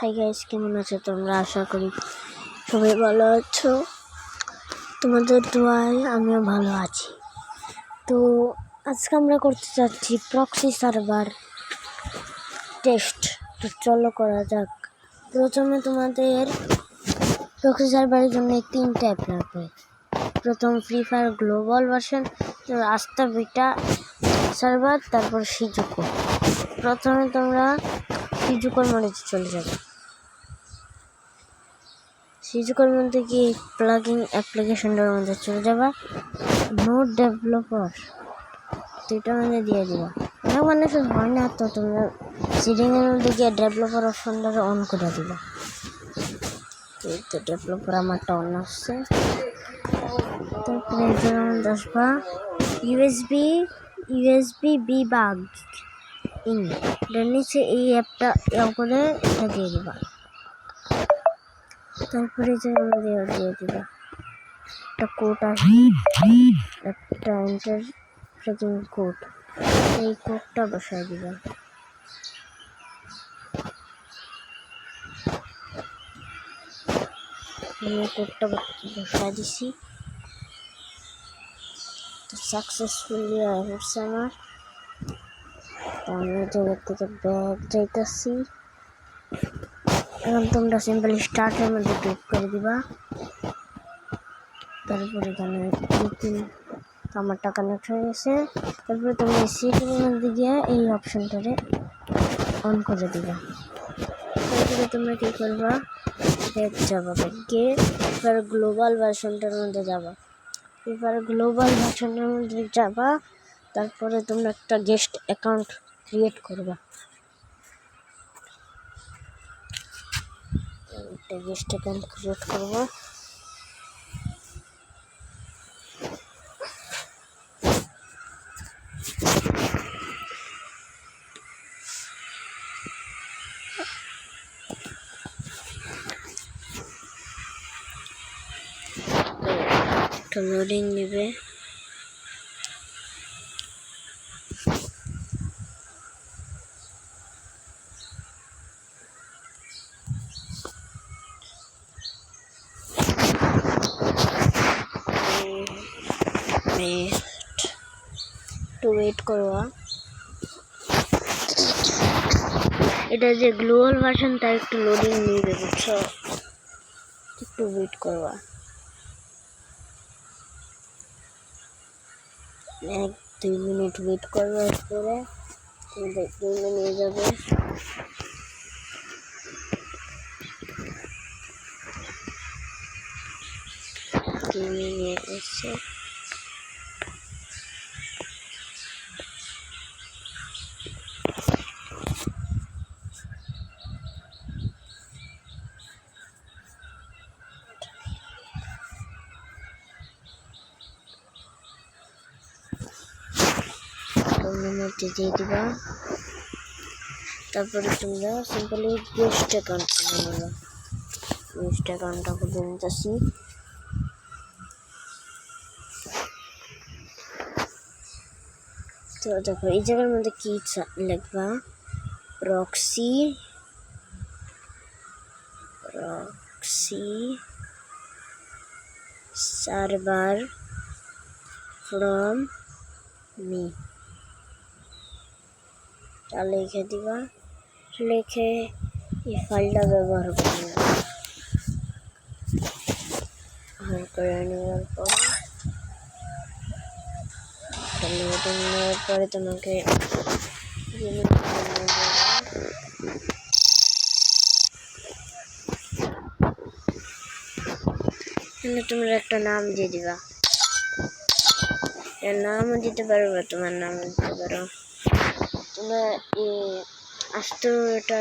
Hi guys, কেমন আছো তোমরা? আশা করি সবাই ভালো আছো। তোমাদের দোয়ায় আমিও ভালো আছি। তো আজকে আমরা করতে যাচ্ছি প্রক্সি সার্ভার টেস্ট। তো চলো করা যাক। প্রথমে তোমাদের প্রক্সি সার্ভারের জন্য 3 অ্যাপ লাগবে। প্রথম ফ্রি ফায়ার গ্লোবাল ভার্সন, আস্তা বিটা সার্ভার, তারপর সিজুকো। প্রথমে তোমরা সিজুকোর মধ্যে চলে যাবে। সিজুকোর মধ্যে গিয়ে প্লাগইন অ্যাপ্লিকেশনটার মধ্যে চলে যাবা। নোট ডেভেলপার দুইটার মধ্যে দিয়ে দিবা। অনেক মানুষ হয় না, তো তোমরা সেটিংয়ের মধ্যে গিয়ে ডেভেলপার অপশনটাকে অন করে দিবা। তো ডেভেলপার আমারটা অন আসছে। তারপরে এই জায়গার মধ্যে আসবা ইউএসবি বিবাগ এটার নিচে এই অ্যাপটা করে এটা দিয়ে দিবা। তারপরে যে দিয়ে দিবা একটা কোড আসবে, একটা ইন্টারপ্রেটিং কোড। এই কোডটা বসায় দিবা। এই কোডটা বসায় দিছি। তো সাকসেসফুলি হচ্ছে আমার। আমি জায়গা থেকে ব্যাগ যাইতেছি। এখন তোমরা সিম্পলি স্টার্টের মধ্যে ক্লিক করে দিবা। তারপরে এখানে আমারটা কানেক্ট হয়ে গেছে। তারপরে তোমরা সেটিংয়ের মধ্যে গিয়ে এই অপশনটারে অন করে দিবা। তারপরে তোমরা কী করবা, ব্যাক যাবা, ব্যাগে এবার গ্লোবাল ভার্সনটার মধ্যে যাবা। এবার গ্লোবাল ভার্সনের মধ্যে যাবা। তারপরে তোমরা একটা গেস্ট অ্যাকাউন্ট ক্রিয়েট করবা। একটা গেস্ট অ্যাকাউন্ট ক্রিয়েট করবা। একটা লোডিং নেবে। একটু ওয়েট করবা। এটা যে গ্লোবাল ভার্সন তার একটু লোডিং নিবে, বুঝছো? একটু ওয়েট করবা। 1-2 মিনিট ওয়েট করবা। এরপরে তোমাদের নিয়ে যাবে। নিয়ে এসছে। দিয়ে দিবা। তারপরে তোমরা সিম্পলি গেস্ট অ্যাকাউন্ট খুলে নেবা। গেস্ট অ্যাকাউন্টটা খুলে নিতেছি। তো দেখো এই জায়গার মধ্যে কি লিখবা, প্রক্সি সার্ভার ফ্রম মি তা লিখে দিবা। লিখে এই ফাইলটা ব্যবহার করে নেওয়ার পরে তোমাকে তোমরা একটা নাম দিয়ে দিবা। নামও দিতে পারো বা তোমার নাম দিতে পারো। তোমরা আসতো এটা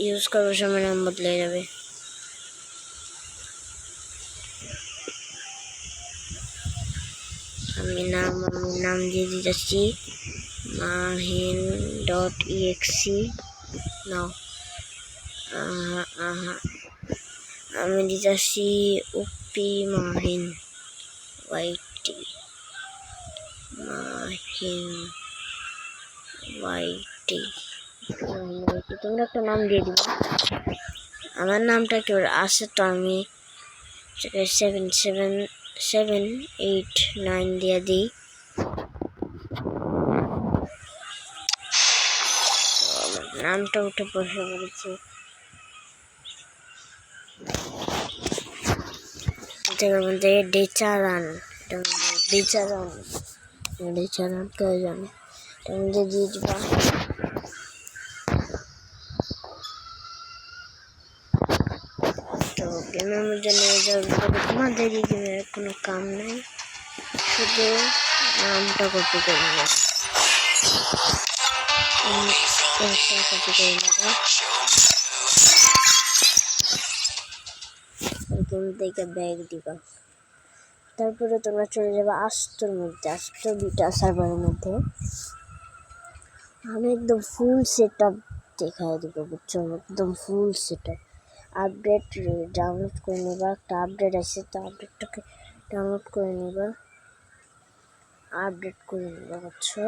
ইউজ করার সময় নাম বদলে যাবে। আমি নাম দিয়ে দিতেছি mahin.exe। নাও আমি দিতেছি উপি মাহিন ওয়াইটি তোমরা একটা নাম দিয়ে দিবা। আমার নামটা কি আসে তো আমি 77789 দিয়ে দিই। নামটা উঠে বসে পড়েছে। এটার মধ্যে ডেচারান কেউ জানে। এটার মধ্যে দিয়ে দিবা তো গেমের মধ্যে নিয়ে যাবে। তোমাদের এই গেমের কোনো কাম নেই, শুধু নামটা কপি করে নেবে। কপি করে নেবে, গেম থেকে ব্যাগ দিবা। তারপরে তোমরা চলে যাবে আস্তর মধ্যে, আস্তর বিটা সার্ভারের মধ্যে। আমি একদম ফুল সেট আপ দেখাই দেবো, বুঝছো? একদম full set up. Update download করে নেবা, একটা আপডেট আছে তো আপডেটটাকে ডাউনলোড করে নেবা, আপডেট করে নেবা, বুঝছো?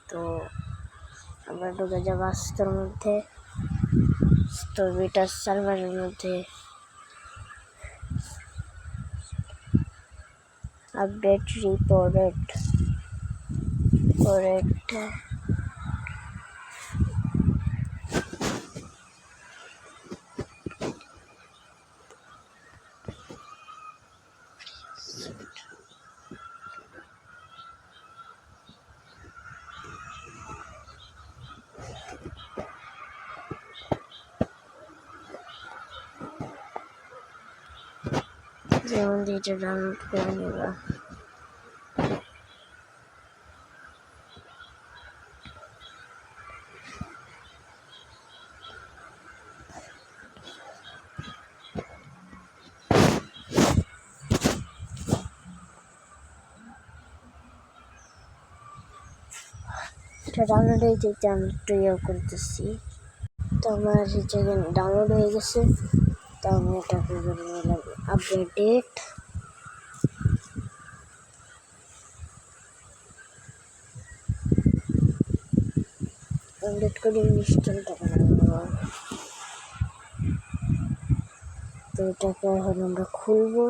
তো আমরা ঢুকে যাবো আস্তর মধ্যে, বিটা সার্ভারের মধ্যে। আপডেট রিপোর্টেড যেমন এটা ডাউনলোড করে নেবা। এটা ডাউনলোড হয়ে যেতে আমি একটু করতেছি। তো আমার ডাউনলোড হয়ে গেছে, তো আমি এটাকে আপডেট করে ইনস্টলটা করে নেব। তো এটাকে এখন আমরা খুলবো।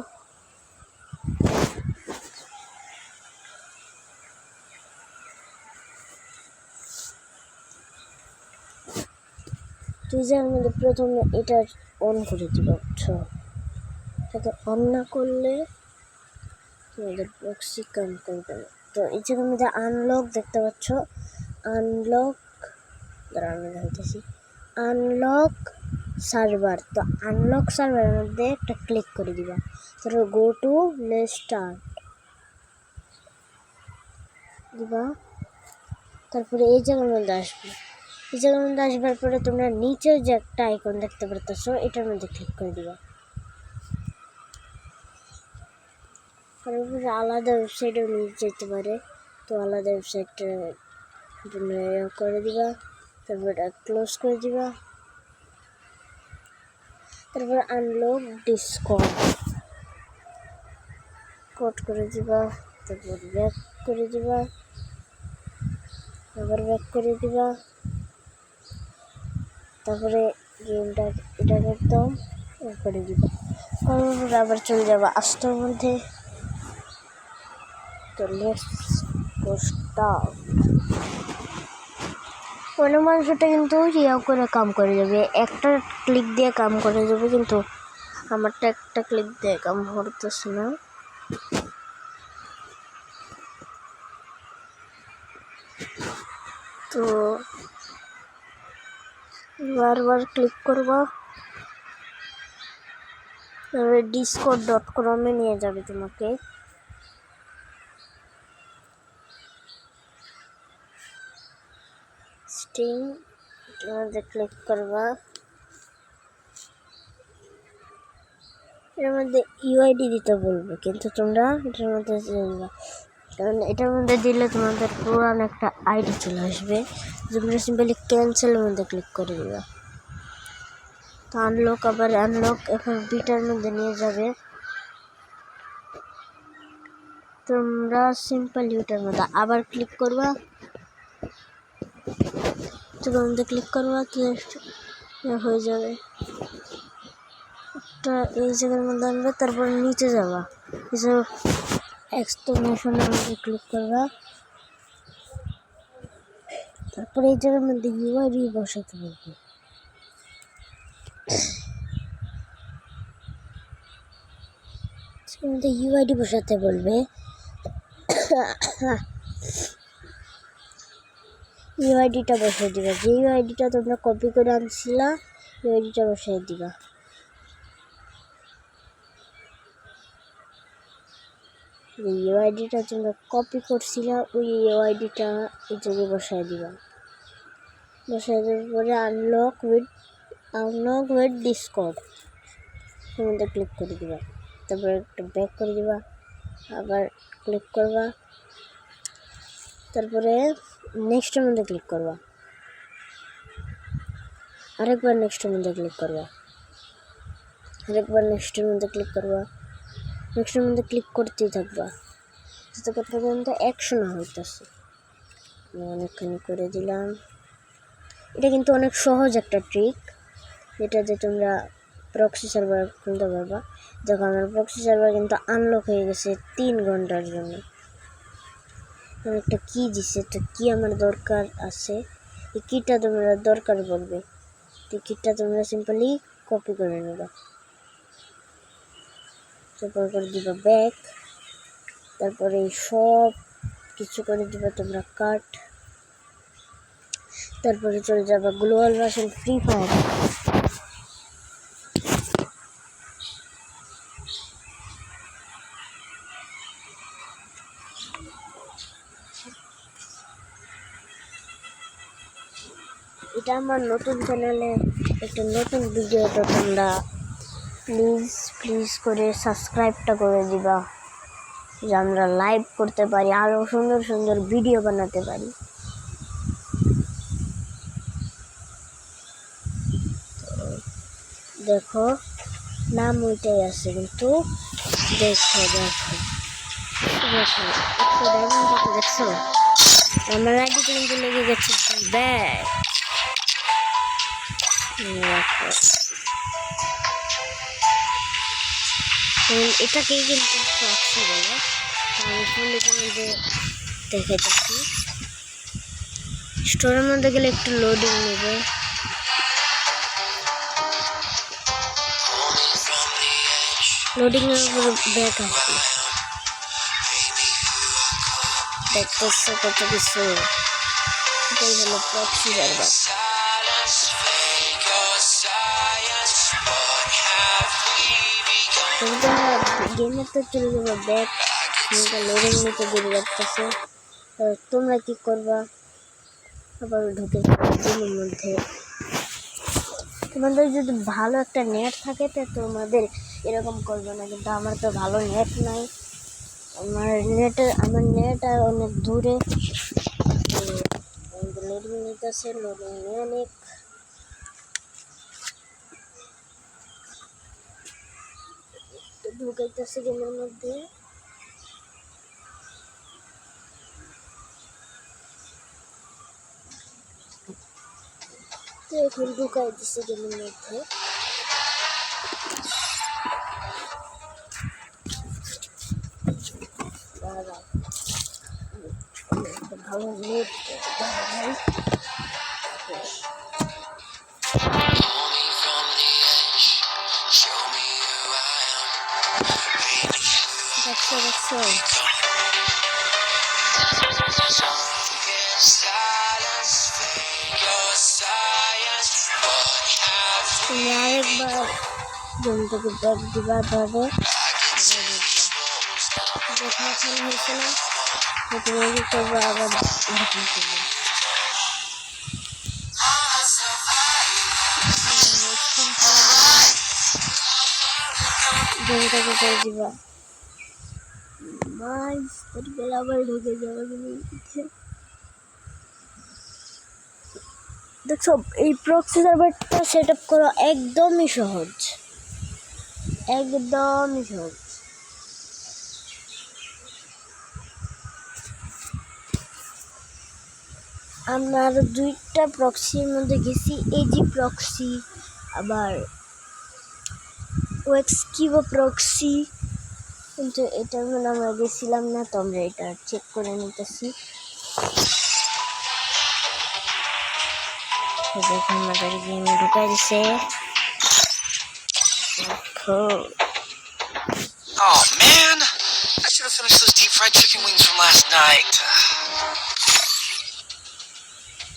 টিজার মধ্যে প্রথমে এটা অন করে দিবা, বুঝছো? এটাকে অন না করলে তোমাদের প্রক্সি কাম করবে না। তো এই জায়গার মধ্যে আনলক দেখতে পাচ্ছ, আনলক আনলক সার্ভার। তো আনলক সার্ভারের মধ্যে একটা ক্লিক করে দিবা, তারপর গো টু স্টার্ট দিবা। তারপরে এই জায়গার মধ্যে আসবে, এই জায়গার মধ্যে আসবার পরে তোমরা নিচে যে একটা আইকন দেখতে পারতেছো, এটার মধ্যে ক্লিক করে দিবা। তারপরে আলাদা ওয়েবসাইটেও নিয়ে যেতে পারে, তো আলাদা ওয়েবসাইটটা করে দিবা। তারপর এটা ক্লোজ করে দিবা। তারপর আনলক ডিসকর্ড করে দিবা। তারপর ব্যাক করে দিবা, আবার ব্যাক করে দিবা। তারপরে গেমটা এটাকে একদম করে দিবা। তারপর আবার চলে যাবা আস্তর মধ্যে। তো লেটস গো স্টার্ট। অন্য মানুষটা কিন্তু ইয়াও করে কাম করে যাবে, একটা ক্লিক দিয়ে কাম করে যাবে, কিন্তু আমারটা একটা ক্লিক দিয়ে কাম করতেছে না। তো বারবার ক্লিক করবা, তারপরে discord.com-এ নিয়ে যাবে তোমাকে। স্টিং মধ্যে ক্লিক করবা, এর মধ্যে ইউআইডি দিতে বলবে, কিন্তু তোমরা এটার মধ্যে দিবা, কারণ এটার মধ্যে দিলে তোমাদের পুরান একটা আইডি চলে আসবে। তোমরা সিম্পলি ক্যান্সেলের মধ্যে ক্লিক করে দিবা। তো আনলক এখন বিটার মধ্যে নিয়ে যাবে। তোমরা সিম্পল ইউটার মধ্যে আবার ক্লিক করবা, তোমরা মধ্যে ক্লিক করবা, হয়ে যাবে একটা এই জায়গার মধ্যে আনবে। তারপর নিচে যাবা, এক্সপ্লেনেশনের মধ্যে ক্লিক করবা, তারপর এই জায়গার মধ্যে ইউআইডি বসাতে বলবে। ইউআইডি বসাতে বলবে, ইউআইডিটা বসিয়ে দিবা। যে ইউআইডিটা তোমরা কপি করে আনছিলা ইউআইডিটা বসিয়ে দিবা। ইউআইডিটা তোমরা কপি করছিলা ওই ইউআইডিটা এই জায়গায় বসাই দিবা। বসাই দেওয়ার পরে আনলক উইথ ডিসকর্ড মধ্যে ক্লিক করে দিবা। তারপরে একটা ব্যাক করে দিবা, আবার ক্লিক করবা, তারপরে নেক্সটের মধ্যে ক্লিক করবা, আরেকবার নেক্সটের মধ্যে ক্লিক করবা, আরেকবার নেক্সটের মধ্যে ক্লিক করবা, নেক্সটের মধ্যে ক্লিক করতেই থাকবা যতক্ষণ পর্যন্ত অ্যাকশন হইতেছে। আমি অনেকখানি করে দিলাম। এটা কিন্তু অনেক সহজ একটা ট্রিক, যেটাতে তোমরা প্রক্সি সার্ভার খুলতে পারবা। দেখো আমার প্রক্সি সার্ভার কিন্তু আনলক হয়ে গেছে 3 ঘন্টার জন্য। আমি একটা কি দিছে, তো কি আমার দরকার আছে, এই কিটা তোমরা দরকার পড়বে, এই কিটা তোমরা সিম্পলি কপি করে নেবা। তারপর করে দিবা ব্যাক, তারপরে সব কিছু করে দিবা তোমরা কাট, তারপরে চলে যাবা গ্লোবাল ভার্সন ফ্রি ফায়ার। এটা আমার নতুন চ্যানেলে একটা নতুন ভিডিও, তো তোমরা প্লিজ করে সাবস্ক্রাইবটা করে দিবা, যে আমরা লাইভ করতে পারি, আরও সুন্দর সুন্দর ভিডিও বানাতে পারি। দেখো নাম ওইটাই আছে, কিন্তু দেখো দেখো দেখো দেখছো আমার আইডিতে কিন্তু লেগে গেছে ব্যাগ। এটাকেই কিন্তু প্রক্সি বলে। আমি ফোনের মধ্যে দেখে যাচ্ছি, স্টোরের মধ্যে গেলে একটু লোডিং নেবে। লোডিং এর উপরে ব্যাক আসবে, দেখতেছে কত কিছু। এটাই হলো প্রক্সি সার্ভার। গেমের তো চলে যাবো ব্যাক, লোডিং নিতে দেরি লাগতেছে। তোমরা কি করবা, আবার ঢুকে গেমের মধ্যে। তোমাদের যদি ভালো একটা নেট থাকে তো তোমাদের এরকম করবে না, কিন্তু আমার তো ভালো নেট নাই। আমার নেট আর অনেক দূরে, লোডিং নিতেছে, লোডিং নিয়ে অনেক। ঢুকাইতেছে গেমের মধ্যে। তো এখন ঢুকাই দিচ্ছে গেমের মধ্যে। ভালো নেট দেখছো। তুমি আরেকবার গেম থেকে ব্যাক দিবা, ধরে দেখা হয়েছে না, তুমি কি করবো, আবার এরকম করবো। গেমটাকে করে দিবা, তারপরে আবার ঢুকে যাবো। দেখছো এই প্রক্সি সার্ভারটা সেট আপ করা একদমই সহজ, একদমই সহজ। আমরা আরো 2টা প্রক্সির মধ্যে গেছি, এজি প্রক্সি আবার ওয়েক্সকিভো প্রক্সি, কিন্তু এটার মধ্যে আমরা গেছিলাম না, তো আমরা এটা চেক করে নিতেছি। দেখুন আমাদের গেমে ঢুকাই দিছে। Oh man, I should have finished those deep fried chicken wings from last night.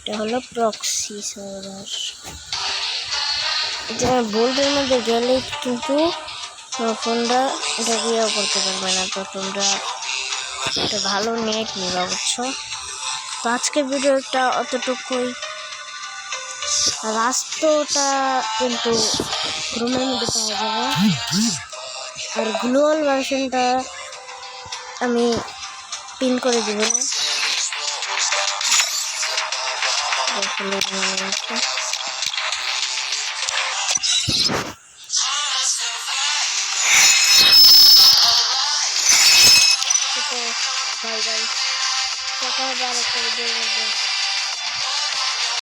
এটা হলো প্রক্সি সার্ভার। এটা বোল্ডের মধ্যে গেলে কিন্তু ফোনটা এটা ইয়েও করতে পারবে না, তো তোমরা একটা ভালো নেট নিবা, বুঝছো? তো আজকের ভিডিওটা অতটুকুই। রাস্তাটা কিন্তু রুমের মধ্যে পাওয়া যাবে, আর গ্লোবাল ভার্সনটা আমি পিন করে দেব। বাই বাই, কথা হবে আরেকটা ভিডিওর মধ্যে।